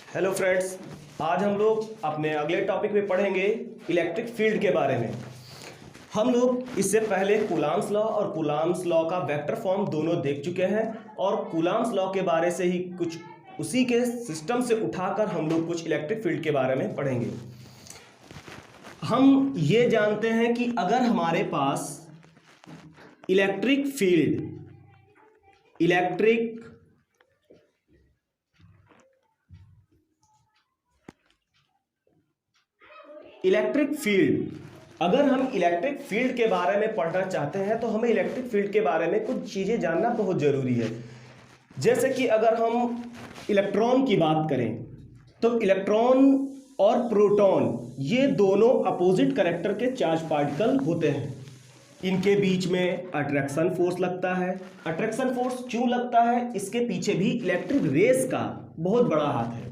Hello friends, आज हम लोग अपने अगले टॉपिक में पढ़ेंगे इलेक्ट्रिक फील्ड के बारे में। हम लोग इससे पहले कूलाम्स लॉ और कूलाम्स लॉ का वेक्टर फॉर्म दोनों देख चुके हैं और कूलाम्स लॉ के बारे से ही कुछ उसी के सिस्टम से उठाकर हम लोग कुछ इलेक्ट्रिक फील्ड के बारे में पढ़ेंगे। हम ये जानते हैं कि अगर हमारे पास इलेक्ट्रिक फील्ड अगर हम इलेक्ट्रिक फील्ड के बारे में पढ़ना चाहते हैं तो हमें इलेक्ट्रिक फील्ड के बारे में कुछ चीज़ें जानना बहुत ज़रूरी है। जैसे कि अगर हम इलेक्ट्रॉन की बात करें तो इलेक्ट्रॉन और प्रोटॉन ये दोनों अपोजिट कैरेक्टर के चार्ज पार्टिकल होते हैं। इनके बीच में अट्रैक्शन फोर्स लगता है। अट्रैक्शन फोर्स क्यों लगता है, इसके पीछे भी इलेक्ट्रिक रेस का बहुत बड़ा हाथ है।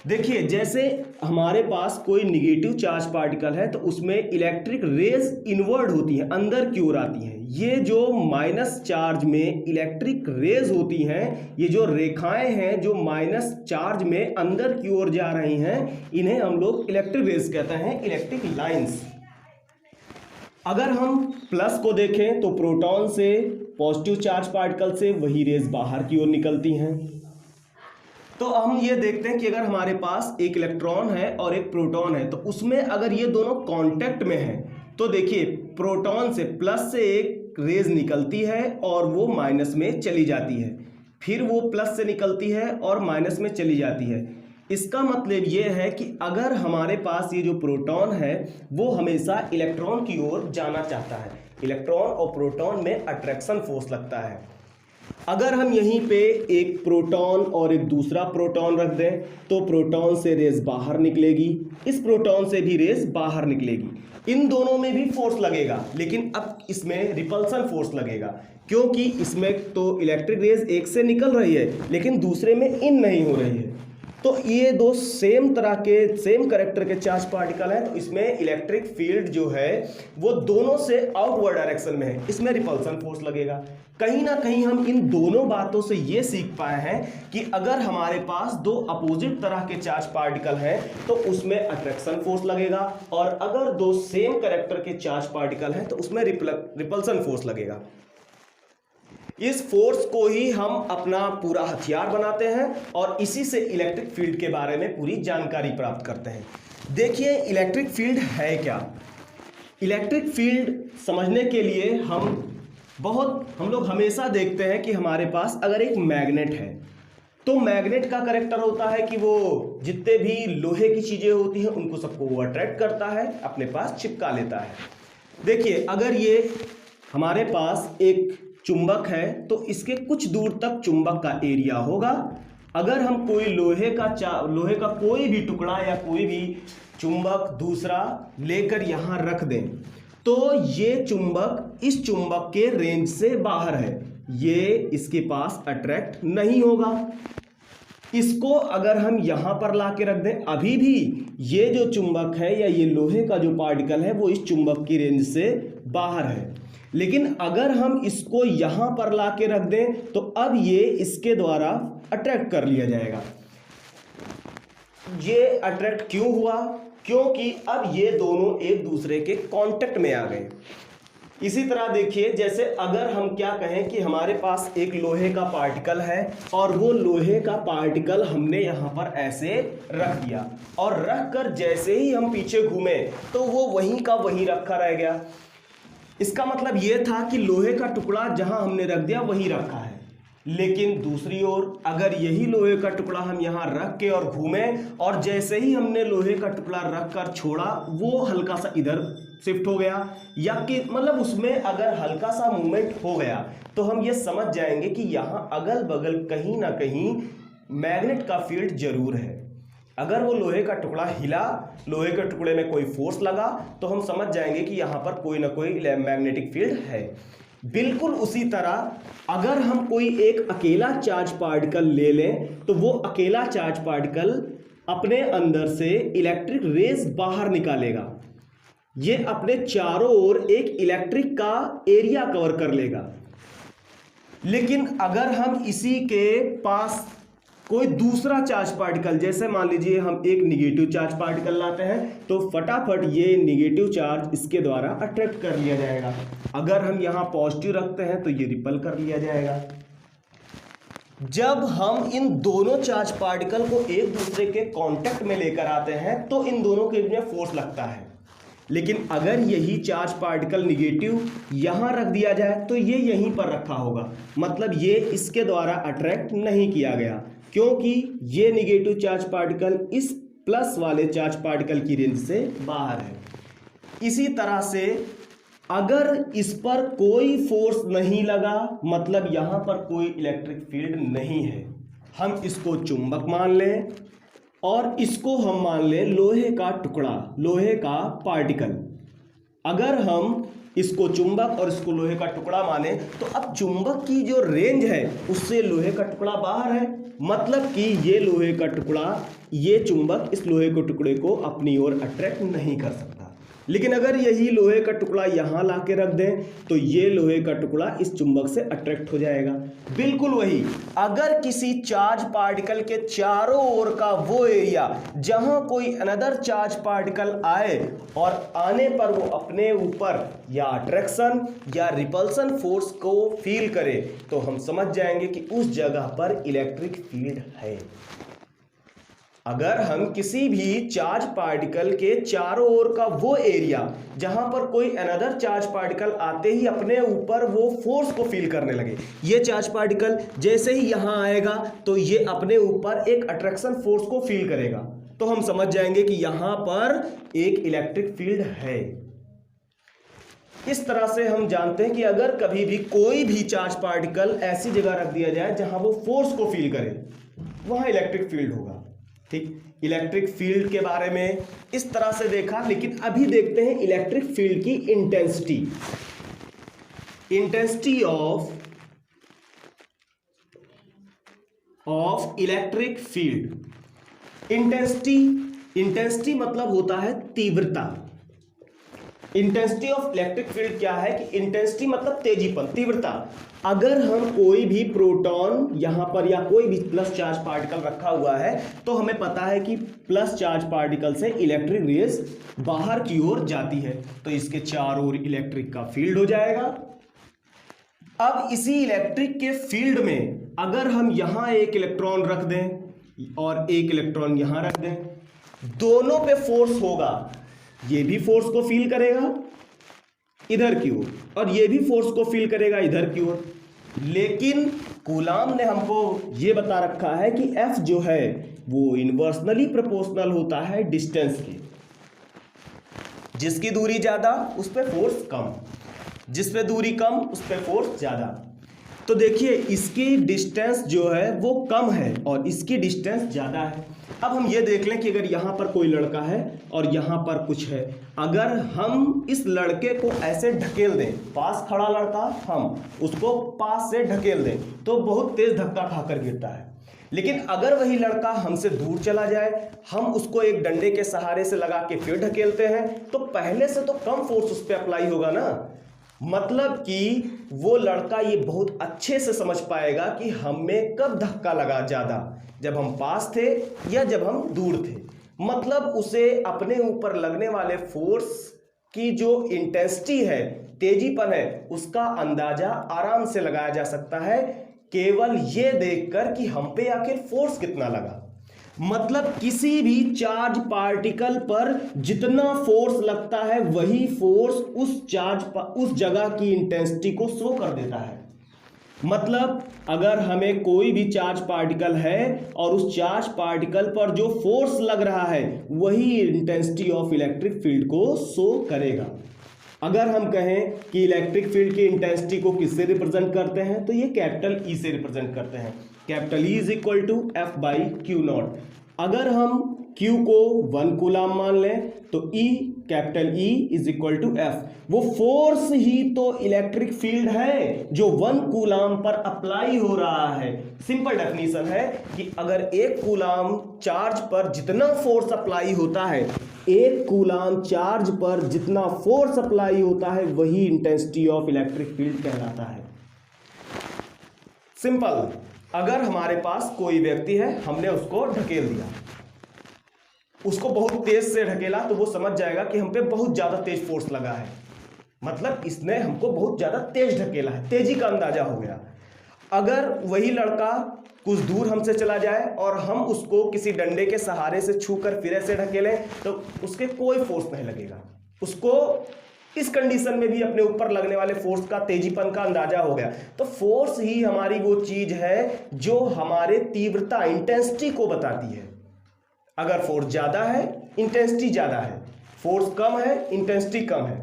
देखिए, जैसे हमारे पास कोई निगेटिव चार्ज पार्टिकल है तो उसमें इलेक्ट्रिक रेज इनवर्ड होती हैं, अंदर की ओर आती हैं। ये जो माइनस चार्ज में इलेक्ट्रिक रेज होती हैं, ये जो रेखाएं हैं जो माइनस चार्ज में अंदर की ओर जा रही हैं, इन्हें हम लोग इलेक्ट्रिक रेज कहते हैं, इलेक्ट्रिक लाइंस। अगर हम प्लस को देखें तो प्रोटॉन से, पॉजिटिव चार्ज पार्टिकल से वही रेज बाहर की ओर निकलती हैं। तो हम ये देखते हैं कि अगर हमारे पास एक इलेक्ट्रॉन है और एक प्रोटॉन है तो उसमें अगर ये दोनों कांटेक्ट में हैं तो देखिए प्रोटॉन से प्लस से एक रेज निकलती है और वो माइनस में चली जाती है, फिर वो प्लस से निकलती है और माइनस में चली जाती है। इसका मतलब ये है कि अगर हमारे पास ये जो प्रोटॉन है वो हमेशा इलेक्ट्रॉन की ओर जाना चाहता है। इलेक्ट्रॉन और प्रोटॉन में अट्रैक्शन फोर्स लगता है। अगर हम यहीं पे एक प्रोटॉन और एक दूसरा प्रोटॉन रख दें तो प्रोटॉन से रेज बाहर निकलेगी, इस प्रोटॉन से भी रेज बाहर निकलेगी। इन दोनों में भी फोर्स लगेगा, लेकिन अब इसमें रिपल्सन फोर्स लगेगा क्योंकि इसमें तो इलेक्ट्रिक रेज एक से निकल रही है लेकिन दूसरे में इन नहीं हो रही है। तो ये दो सेम कैरेक्टर के चार्ज पार्टिकल हैं, तो इसमें इलेक्ट्रिक फील्ड जो है वो दोनों से आउटवर्ड डायरेक्शन में है, इसमें रिपल्सन फोर्स लगेगा। कहीं ना कहीं हम इन दोनों बातों से ये सीख पाए हैं कि अगर हमारे पास दो अपोजिट तरह के चार्ज पार्टिकल हैं तो उसमें अट्रैक्शन फोर्स लगेगा, और अगर दो सेम कैरेक्टर के चार्ज पार्टिकल हैं तो उसमें रिपल्सन फोर्स लगेगा। इस फोर्स को ही हम अपना पूरा हथियार बनाते हैं और इसी से इलेक्ट्रिक फील्ड के बारे में पूरी जानकारी प्राप्त करते हैं। देखिए, इलेक्ट्रिक फील्ड है क्या। इलेक्ट्रिक फील्ड समझने के लिए हम लोग हमेशा देखते हैं कि हमारे पास अगर एक मैग्नेट है तो मैग्नेट का कैरेक्टर होता है कि वो जितने भी लोहे की चीजें होती हैं उनको सबको वो अट्रैक्ट करता है, अपने पास चिपका लेता है। देखिए, अगर ये हमारे पास एक चुंबक है तो इसके कुछ दूर तक चुंबक का एरिया होगा। अगर हम कोई लोहे का कोई भी टुकड़ा या कोई भी चुंबक दूसरा लेकर यहां रख दें तो ये चुंबक इस चुंबक के रेंज से बाहर है, ये इसके पास अट्रैक्ट नहीं होगा। इसको अगर हम यहां पर ला के रख दें, अभी भी ये जो चुंबक है या ये लोहे का जो पार्टिकल है वो इस चुंबक की रेंज से बाहर है। लेकिन अगर हम इसको यहां पर ला के रख दें तो अब ये इसके द्वारा अट्रैक्ट कर लिया जाएगा। ये अट्रैक्ट क्यों हुआ? क्योंकि अब ये दोनों एक दूसरे के कांटेक्ट में आ गए। इसी तरह देखिए, जैसे अगर हम क्या कहें कि हमारे पास एक लोहे का पार्टिकल है और वो लोहे का पार्टिकल हमने यहां पर ऐसे रख दिया और रख कर जैसे ही हम पीछे घूमे तो वो वहीं का वहीं रखा रह गया। इसका मतलब यह था कि लोहे का टुकड़ा जहां हमने रख दिया वहीं रखा है, लेकिन दूसरी ओर अगर यही लोहे का टुकड़ा हम यहां रख के और घूमे और जैसे ही हमने लोहे का टुकड़ा रख कर छोड़ा वो हल्का सा इधर शिफ्ट हो गया, या कि मतलब उसमें अगर हल्का सा मूवमेंट हो गया तो हम ये समझ जाएंगे कि यहां अगल बगल कहीं ना कहीं मैग्नेट का फील्ड जरूर है। अगर वो लोहे का टुकड़ा हिला, लोहे के टुकड़े में कोई फोर्स लगा तो हम समझ जाएंगे कि यहां पर कोई ना कोई मैग्नेटिक फील्ड है। बिल्कुल उसी तरह अगर हम कोई एक अकेला चार्ज पार्टिकल ले लें तो वो अकेला चार्ज पार्टिकल अपने अंदर से इलेक्ट्रिक रेज बाहर निकालेगा। ये अपने चारों ओर एक इलेक्ट्रिक का एरिया कवर कर लेगा। लेकिन अगर हम इसी के पास कोई दूसरा चार्ज पार्टिकल, जैसे मान लीजिए हम एक निगेटिव चार्ज पार्टिकल लाते हैं तो फटाफट ये निगेटिव चार्ज इसके द्वारा अट्रैक्ट कर लिया जाएगा। अगर हम यहाँ पॉजिटिव रखते हैं तो ये रिपल कर लिया जाएगा। जब हम इन दोनों चार्ज पार्टिकल को एक दूसरे के कांटेक्ट में लेकर आते हैं तो इन दोनों के बीच में फोर्स लगता है। लेकिन अगर यही चार्ज पार्टिकल निगेटिव यहां रख दिया जाए तो ये यहीं पर रखा होगा, मतलब ये इसके द्वारा अट्रैक्ट नहीं किया गया, क्योंकि ये निगेटिव चार्ज पार्टिकल इस प्लस वाले चार्ज पार्टिकल की रेंज से बाहर है। इसी तरह से अगर इस पर कोई फोर्स नहीं लगा, मतलब यहां पर कोई इलेक्ट्रिक फील्ड नहीं है, हम इसको चुंबक मान लें और इसको हम मान लें लोहे का टुकड़ा, लोहे का पार्टिकल। अगर हम इसको चुंबक और इसको लोहे का टुकड़ा माने तो अब चुंबक की जो रेंज है उससे लोहे का टुकड़ा बाहर है, मतलब कि ये लोहे का टुकड़ा, ये चुंबक इस लोहे के टुकड़े को अपनी ओर अट्रैक्ट नहीं कर सकता। लेकिन अगर यही लोहे का टुकड़ा यहाँ ला के रख दें तो ये लोहे का टुकड़ा इस चुंबक से अट्रैक्ट हो जाएगा। बिल्कुल वही, अगर किसी चार्ज पार्टिकल के चारों ओर का वो एरिया जहां कोई अनदर चार्ज पार्टिकल आए और आने पर वो अपने ऊपर या अट्रैक्शन या रिपल्सन फोर्स को फील करे तो हम समझ जाएंगे कि उस जगह पर इलेक्ट्रिक फील्ड है। अगर हम किसी भी चार्ज पार्टिकल के चारों ओर का वो एरिया जहां पर कोई अनदर चार्ज पार्टिकल आते ही अपने ऊपर वो फोर्स को फील करने लगे, ये चार्ज पार्टिकल जैसे ही यहां आएगा तो ये अपने ऊपर एक अट्रैक्शन फोर्स को फील करेगा, तो हम समझ जाएंगे कि यहां पर एक इलेक्ट्रिक फील्ड है। इस तरह से हम जानते हैं कि अगर कभी भी कोई भी चार्ज पार्टिकल ऐसी जगह रख दिया जाए जहां वो फोर्स को फील करे, वहां इलेक्ट्रिक फील्ड होगा। ठीक, इलेक्ट्रिक फील्ड के बारे में इस तरह से देखा, लेकिन अभी देखते हैं इलेक्ट्रिक फील्ड की intensity. Intensity of electric field. Intensity मतलब होता है तीव्रता। इंटेंसिटी ऑफ इलेक्ट्रिक फील्ड क्या है कि इंटेंसिटी मतलब तेजीपन, तीव्रता। अगर हम कोई भी प्रोटॉन यहां पर या कोई भी प्लस चार्ज पार्टिकल रखा हुआ है तो हमें पता है कि प्लस चार्ज पार्टिकल से इलेक्ट्रिक रेज बाहर की ओर जाती है, तो इसके चारों ओर इलेक्ट्रिक का फील्ड हो जाएगा। अब इसी इलेक्ट्रिक के फील्ड में अगर हम यहां एक इलेक्ट्रॉन रख दें और एक इलेक्ट्रॉन यहां रख दें, दोनों पे फोर्स होगा। ये भी फोर्स को फील करेगा इधर की ओर और ये भी फोर्स को फील करेगा इधर की ओर, लेकिन कूलाम ने हमको ये बता रखा है कि F जो है वो इनवर्सनली प्रोपोर्शनल होता है डिस्टेंस के। जिसकी दूरी ज्यादा उस पे फोर्स कम, जिस पे दूरी कम उस पे फोर्स ज्यादा। तो देखिए इसकी डिस्टेंस जो है वो कम है और इसकी डिस्टेंस ज्यादा है। अब हम ये देख लें कि अगर यहाँ पर कोई लड़का है और यहाँ पर कुछ है, अगर हम इस लड़के को ऐसे ढकेल दें, पास खड़ा लड़का, हम उसको पास से ढकेल दें तो बहुत तेज धक्का खाकर गिरता है। लेकिन अगर वही लड़का हमसे दूर चला जाए, हम उसको एक डंडे के सहारे से लगा के फिर ढकेलते हैं तो पहले से तो कम फोर्स उस पर अप्लाई होगा ना। मतलब कि वो लड़का ये बहुत अच्छे से समझ पाएगा कि हमें कब धक्का लगा ज्यादा, जब हम पास थे या जब हम दूर थे। मतलब उसे अपने ऊपर लगने वाले फोर्स की जो इंटेंसिटी है, तेजीपन है, उसका अंदाजा आराम से लगाया जा सकता है केवल ये देखकर कि हम पे आखिर फोर्स कितना लगा। मतलब किसी भी चार्ज पार्टिकल पर जितना फोर्स लगता है वही फोर्स उस जगह की इंटेंसिटी को शो कर देता है। मतलब अगर हमें कोई भी चार्ज पार्टिकल है और उस चार्ज पार्टिकल पर जो फोर्स लग रहा है वही इंटेंसिटी ऑफ इलेक्ट्रिक फील्ड को शो करेगा। अगर हम कहें कि इलेक्ट्रिक फील्ड की इंटेंसिटी को किससे रिप्रेजेंट करते हैं तो ये कैपिटल ई से रिप्रेजेंट करते हैं। Capital E is equal to F by Q naught. अगर हम Q को 1 कूलाम मान लें तो E capital E is equal to F. वो फोर्स ही तो इलेक्ट्रिक फील्ड है जो 1 कूलाम पर अप्लाई हो रहा है। सिंपल डेफिनेशन है कि अगर 1 कूलाम चार्ज पर जितना फोर्स अप्लाई होता है, 1 कूलाम चार्ज पर जितना फोर्स अप्लाई होता है वही इंटेंसिटी ऑफ इलेक्ट्रिक फील्ड कहलाता है। सिंपल। अगर हमारे पास कोई व्यक्ति है, हमने उसको ढकेल दिया, उसको बहुत तेज से ढकेला, तो वो समझ जाएगा कि हम पे बहुत ज्यादा तेज फोर्स लगा है, मतलब इसने हमको बहुत ज्यादा तेज ढकेला है, तेजी का अंदाजा हो गया। अगर वही लड़का कुछ दूर हमसे चला जाए और हम उसको किसी डंडे के सहारे से छूकर फिर ऐसे ढकेलें, तो उसके कोई फोर्स नहीं लगेगा। उसको इस कंडीशन में भी अपने ऊपर लगने वाले फोर्स का, तेजीपन का अंदाजा हो गया। तो फोर्स ही हमारी वो चीज है जो हमारे तीव्रता, इंटेंसिटी को बताती है। अगर फोर्स ज्यादा है, इंटेंसिटी ज्यादा है, फोर्स कम है, इंटेंसिटी कम है,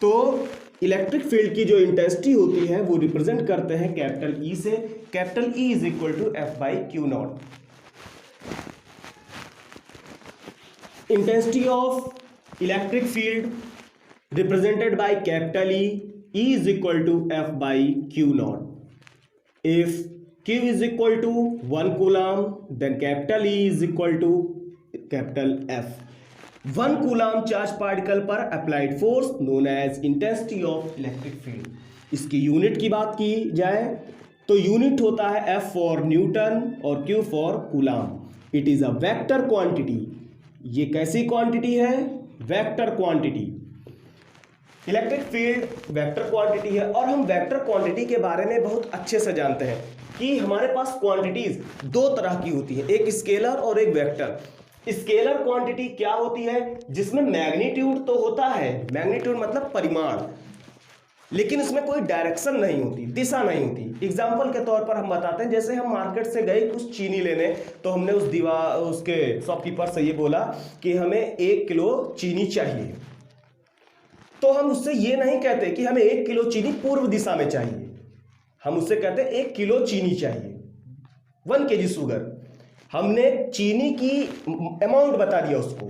तो इलेक्ट्रिक फील्ड की जो इंटेंसिटी होती है वो रिप्रेजेंट करते हैं कैपिटल ई से। Capital E is equal to F by Q naught. Intensity of electric field represented by capital E is equal to F by Q naught. If Q is equal to 1 coulomb, then capital E is equal to capital F. 1 coulomb charge particle पर applied force known as intensity of electric field. इसकी unit की बात की जाए तो unit होता है F for Newton और Q for coulomb. It is a vector quantity. ये कैसी क्वांटिटी है? Vector quantity. Electric field vector quantity है, और हम वेक्टर क्वांटिटी के बारे में बहुत अच्छे से जानते हैं कि हमारे पास क्वांटिटीज दो तरह की होती है, एक स्केलर और एक वेक्टर। स्केलर क्वांटिटी क्या होती है? जिसमें मैग्नीट्यूड तो होता है, मैग्नीट्यूड मतलब परिमाण, लेकिन इसमें कोई डायरेक्शन नहीं होती, दिशा नहीं होती। एग्जाम्पल के तौर पर हम बताते हैं, जैसे हम मार्केट से गए कुछ चीनी लेने, तो हमने उसके शॉपकीपर से ये बोला कि हमें 1 किलो चीनी चाहिए। तो हम उससे ये नहीं कहते कि हमें 1 किलो चीनी पूर्व दिशा में चाहिए, हम उससे कहते हैं 1 किलो चीनी चाहिए, 1 kg शुगर। हमने चीनी की अमाउंट बता दिया, उसको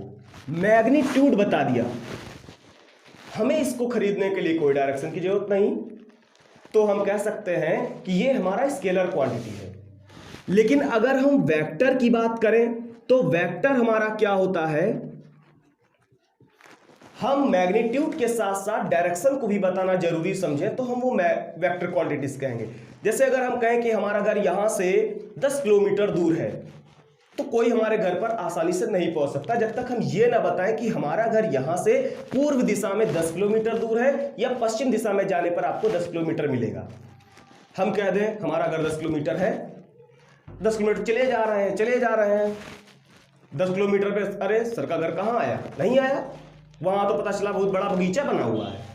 मैग्नीट्यूड बता दिया, हमें इसको खरीदने के लिए कोई डायरेक्शन की जरूरत नहीं, तो हम कह सकते हैं कि ये हमारा स्केलर क्वांटिटी है। लेकिन अगर हम वेक्टर की बात करें तो वेक्टर हमारा क्या होता है? हम मैग्नीट्यूड के साथ साथ डायरेक्शन को भी बताना जरूरी समझें तो हम वो वेक्टर क्वांटिटीज कहेंगे। जैसे अगर हम कहें कि हमारा घर यहां से 10 किलोमीटर दूर है, तो कोई हमारे घर पर आसानी से नहीं पहुंच सकता जब तक हम ये ना बताएं कि हमारा घर यहां से पूर्व दिशा में 10 किलोमीटर दूर है या पश्चिम दिशा में जाने पर आपको 10 किलोमीटर मिलेगा। हम कह दें हमारा घर 10 किलोमीटर है, 10 किलोमीटर चले जा रहे हैं 10 किलोमीटर पे, अरे सर का घर कहाँ आया? नहीं आया, वहां तो पता चला बहुत बड़ा बगीचा बना हुआ है।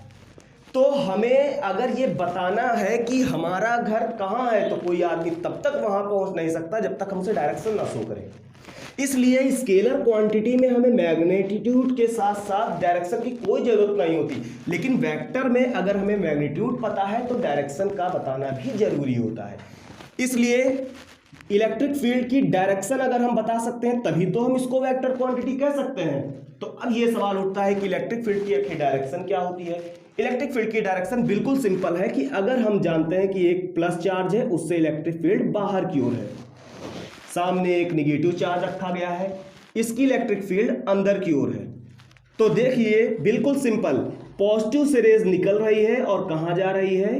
तो हमें अगर ये बताना है कि हमारा घर कहाँ है, तो कोई आदमी तब तक वहां पहुंच नहीं सकता जब तक हमसे डायरेक्शन ना शो करे। इसलिए स्केलर क्वांटिटी में हमें मैग्नीट्यूड के साथ साथ डायरेक्शन की कोई जरूरत नहीं होती, लेकिन वेक्टर में अगर हमें मैग्नीट्यूड पता है तो डायरेक्शन का बताना भी जरूरी होता है। इसलिए इलेक्ट्रिक फील्ड की डायरेक्शन अगर हम बता सकते हैं तभी तो हम इसको वेक्टर क्वांटिटी कह सकते हैं। तो अब ये सवाल उठता है कि इलेक्ट्रिक फील्ड की आखिर डायरेक्शन क्या होती है? इलेक्ट्रिक फील्ड की डायरेक्शन बिल्कुल सिंपल है कि अगर हम जानते हैं कि एक प्लस चार्ज है, उससे इलेक्ट्रिक फील्ड बाहर की ओर है, सामने एक निगेटिव चार्ज रखा गया है, इसकी इलेक्ट्रिक फील्ड अंदर की ओर है। तो देखिए बिल्कुल सिंपल, पॉजिटिव से रेज निकल रही है और कहां जा रही है?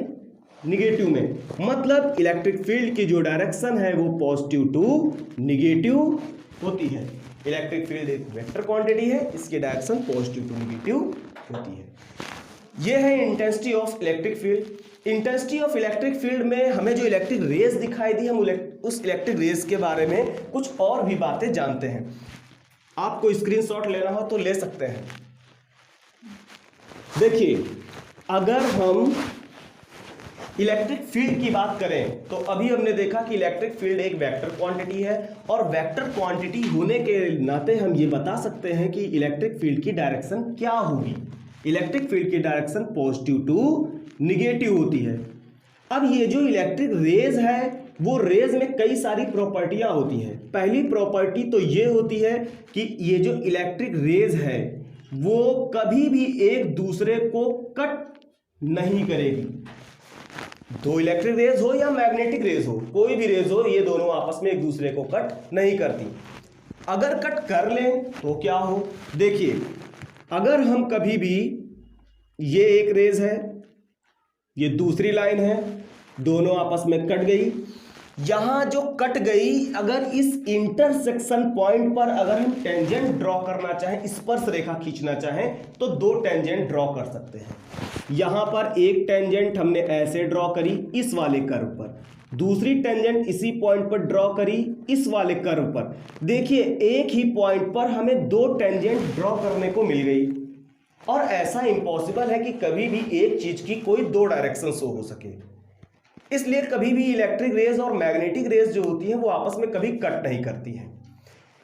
निगेटिव में। मतलब इलेक्ट्रिक फील्ड की जो डायरेक्शन है वो पॉजिटिव टू निगेटिव होती है। इलेक्ट्रिक फील्ड एक वेक्टर क्वांटिटी है, इसकी डायरेक्शन पॉजिटिव टू निगेटिव होती है। यह है intensity of electric field. Intensity of electric field में हमें जो इलेक्ट्रिक रेज दिखाई दी, हम उस इलेक्ट्रिक रेज के बारे में कुछ और भी बातें जानते हैं। आपको स्क्रीनशॉट लेना हो तो ले सकते हैं। देखिए, अगर हम इलेक्ट्रिक फील्ड की बात करें तो अभी हमने देखा कि इलेक्ट्रिक फील्ड एक वेक्टर क्वांटिटी है, और वेक्टर क्वांटिटी होने के नाते हम ये बता सकते हैं कि इलेक्ट्रिक फील्ड की डायरेक्शन क्या होगी। इलेक्ट्रिक फील्ड की डायरेक्शन पॉजिटिव टू निगेटिव होती है। अब ये जो इलेक्ट्रिक रेज है वो रेज में कई सारी प्रॉपर्टियां होती हैं। पहली प्रॉपर्टी तो ये होती है कि ये जो इलेक्ट्रिक रेज है वो कभी भी एक दूसरे को कट नहीं करेगी। दो इलेक्ट्रिक रेज हो या मैग्नेटिक रेज हो, कोई भी रेज हो, ये दोनों आपस में एक दूसरे को कट नहीं करती। अगर कट कर लें तो क्या हो? देखिए, अगर हम कभी भी, ये एक रेज है, ये दूसरी लाइन है, दोनों आपस में कट गई, यहां जो कट गई, अगर इस इंटरसेक्शन पॉइंट पर अगर हम टेंजेंट ड्रॉ करना चाहें, स्पर्श रेखा खींचना चाहें, तो दो टेंजेंट ड्रॉ कर सकते हैं। यहां पर एक टेंजेंट हमने ऐसे ड्रॉ करी इस वाले कर्व पर, दूसरी टेंजेंट इसी पॉइंट पर ड्रॉ करी इस वाले कर्व पर। देखिए एक ही पॉइंट पर हमें दो टेंजेंट ड्रॉ करने को मिल गई, और ऐसा इम्पॉसिबल है कि कभी भी एक चीज की कोई दो डायरेक्शन शो हो सके। इसलिए कभी भी इलेक्ट्रिक रेज और मैग्नेटिक रेज जो होती है वो आपस में कभी कट नहीं करती हैं।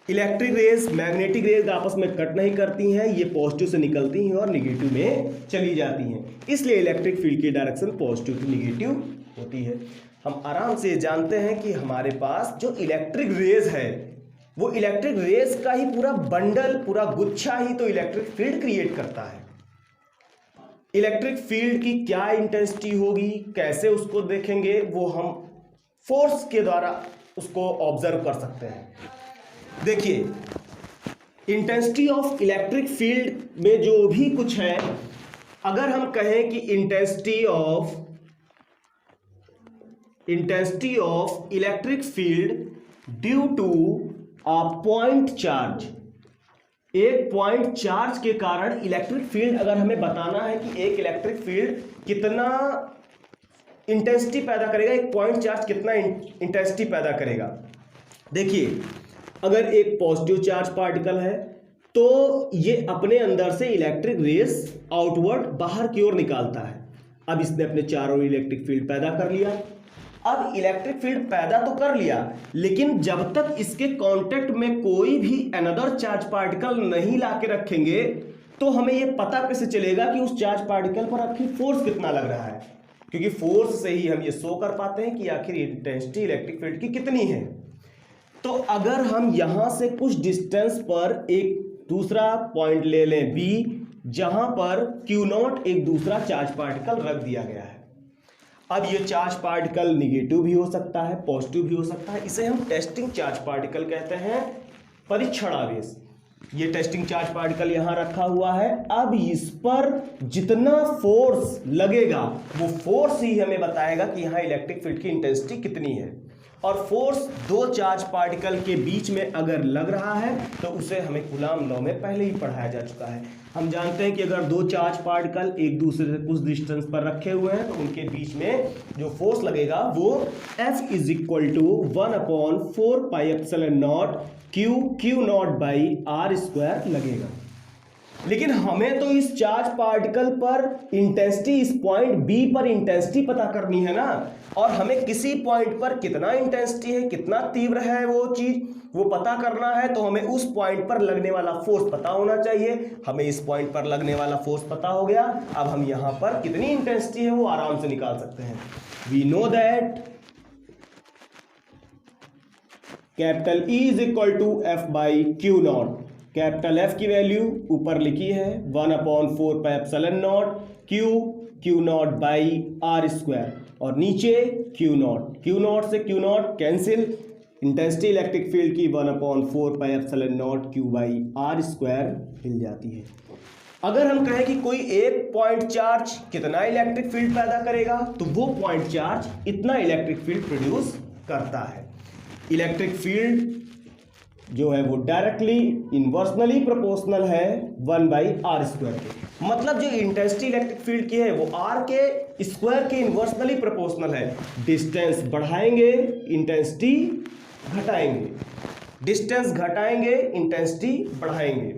इलेक्ट्रिक रेज मैग्नेटिक रेज आपस में कट नहीं करती हैं, ये पॉजिटिव से निकलती हैं और निगेटिव में चली जाती हैं। इसलिए इलेक्ट्रिक फील्ड की डायरेक्शन पॉजिटिव टू निगेटिव होती है। हम आराम से जानते हैं कि हमारे पास जो इलेक्ट्रिक रेज है वो इलेक्ट्रिक रेज का ही पूरा बंडल, पूरा गुच्छा ही तो इलेक्ट्रिक फील्ड क्रिएट करता है। इलेक्ट्रिक फील्ड की क्या इंटेंसिटी होगी, कैसे उसको देखेंगे, वो हम फोर्स के द्वारा उसको ऑब्जर्व कर सकते हैं। देखिए इंटेंसिटी ऑफ इलेक्ट्रिक फील्ड में जो भी कुछ है, अगर हम कहें कि intensity of electric field due to a point charge, एक पॉइंट चार्ज के कारण इलेक्ट्रिक फील्ड, अगर हमें बताना है कि एक इलेक्ट्रिक फील्ड कितना इंटेंसिटी पैदा करेगा, एक पॉइंट चार्ज कितना इंटेंसिटी पैदा करेगा। देखिए अगर एक पॉजिटिव चार्ज पार्टिकल है तो ये अपने अंदर से इलेक्ट्रिक रेस आउटवर्ड बाहर की ओर निकालता है। अब इसने अपने चारों ओर इलेक्ट्रिक फील्ड पैदा कर लिया। अब इलेक्ट्रिक फील्ड पैदा तो कर लिया, लेकिन जब तक इसके कांटेक्ट में कोई भी अनदर चार्ज पार्टिकल नहीं लाके रखेंगे तो हमें यह पता कैसे चलेगा कि उस चार्ज पार्टिकल पर आखिर फोर्स कितना लग रहा है, क्योंकि फोर्स से ही हम ये शो कर पाते हैं कि आखिर इंटेंसिटी इलेक्ट्रिक फील्ड की कितनी है। तो अगर हम यहां से कुछ डिस्टेंस पर एक दूसरा पॉइंट ले लें B, जहां पर Q0 एक दूसरा चार्ज पार्टिकल रख दिया गया है। अब ये चार्ज पार्टिकल निगेटिव भी हो सकता है, पॉजिटिव भी हो सकता है। इसे हम टेस्टिंग चार्ज पार्टिकल कहते हैं, परीक्षण आवेश। ये टेस्टिंग चार्ज पार्टिकल यहां रखा हुआ है। अब इस पर जितना फोर्स लगेगा वो फोर्स ही हमें बताएगा कि यहां इलेक्ट्रिक फील्ड की इंटेंसिटी कितनी है। और फोर्स दो चार्ज पार्टिकल के बीच में अगर लग रहा है तो उसे हमें कूलॉम लॉ में पहले ही पढ़ाया जा चुका है। हम जानते हैं कि अगर दो चार्ज पार्टिकल एक दूसरे से कुछ डिस्टेंस पर रखे हुए हैं तो उनके बीच में जो फोर्स लगेगा वो F is equal to 1/4 pi epsilon naught Q0/r² लगेगा। लेकिन हमें तो इस चार्ज पार्टिकल पर इंटेंसिटी, इस पॉइंट B पर इंटेंसिटी पता करनी है ना, और हमें किसी पॉइंट पर कितना इंटेंसिटी है, कितना तीव्र है वो चीज, वो पता करना है। तो हमें उस पॉइंट पर लगने वाला फोर्स पता होना चाहिए। हमें इस पॉइंट पर लगने वाला फोर्स पता हो गया। अब हम यहां पर कितनी इंटेंसिटी है वो आराम से निकाल सकते हैं। We know that capital E is equal to F/Q0। Capital F की वैल्यू ऊपर लिखी है 1/4 पाई एप्सिलॉन नॉट Q0/r², और नीचे Q0 से Q0 cancel, intensity electric field की 1/4 पाई एप्सिलॉन नॉट Q/r² मिल जाती है। अगर हम कहें कि कोई एक पॉइंट चार्ज कितना इलेक्ट्रिक फील्ड पैदा करेगा, तो वो पॉइंट चार्ज इतना इलेक्ट्रिक फील्ड प्रोड्यूस करता है। इलेक्ट्रिक फील्ड जो है वो डायरेक्टली इनवर्सनली प्रोपोर्शनल है 1/r² के। मतलब जो इंटेंसिटी इलेक्ट्रिक फील्ड की है वो r के स्क्वायर के इनवर्सनली प्रोपोर्शनल है। डिस्टेंस बढ़ाएंगे इंटेंसिटी घटाएंगे, डिस्टेंस घटाएंगे इंटेंसिटी बढ़ाएंगे।